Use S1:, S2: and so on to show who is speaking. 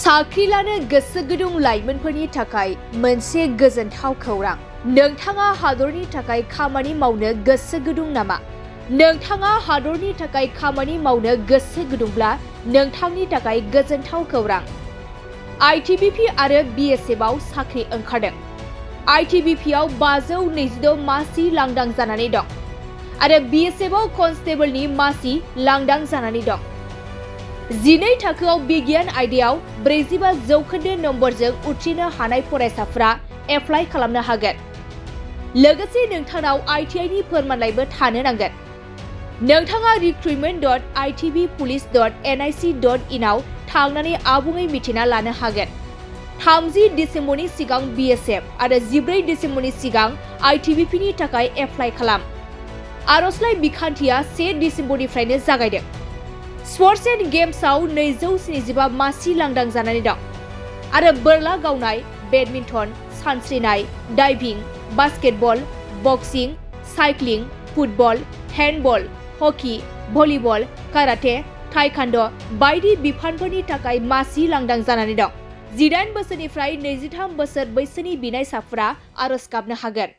S1: साख्रि लानो गोसो गुदुं लाइमोनफोरनि थाखाय मोनसे गोजोनथाव खौरां। नोंथाङा हादरनि थाखाय खामानि मावनो गोसो गुदुं नामा? नोंथाङा हादरनि थाखाय खामानि मावनो गोसो गुदुंब्ला नोंथांनि थाखाय गोजोनथाव खौरां। ITBP आरो BSF आव साख्रि ओंखारदों। ITBP आव 526 मासि लांदां जानानै दं आरो BSF आव कनस्टेबलनि मासि लांदां जानानै दं। 12 थाखोआव बिगियान आयदायाव 45 जौखोन्दो नम्बरजों उथ्रिनो हानाय फरायसाफोरा एप्लाइ खालामनो हागोन। लोगोसे नोंथांनाव ITI नि फोरमानलाइबो थानो नांगोन। नोंथाङा recruitment.itbpolice.nic.in आव थांनानै आबुङै मिथिना लानो हागोन। 30 डिसेम्बरनि सिगां BSF आरो 14 डिसेम्बरनि सिगां ITBP नि थाखाय एप्लाइ खालाम। आर'जलाइ बिखान्थिया 1 डिसेम्बरनिफ्रायनो जागायदों। स्पर्ट्स एन्ड गेम्सआव 275 मासि लांदां जानानै दं आरो बोरला गावनाय, बेडमिन्टन, सानस्रिनाय, डाइभिं, बास्केटबल, बक्सिं, साइक्लिं, फुटबल, हेन्डबल, हकी, भलिबल, काराटे, ताइक्वान्ड' बायदि बिफानफोरनि थाखाय मासि लांदां जानानै दं। 18 बोसोरनिफ्राय 23 बोसोर बैसोनि बिनायसाफोरा आर'ज गाबनो हागोन।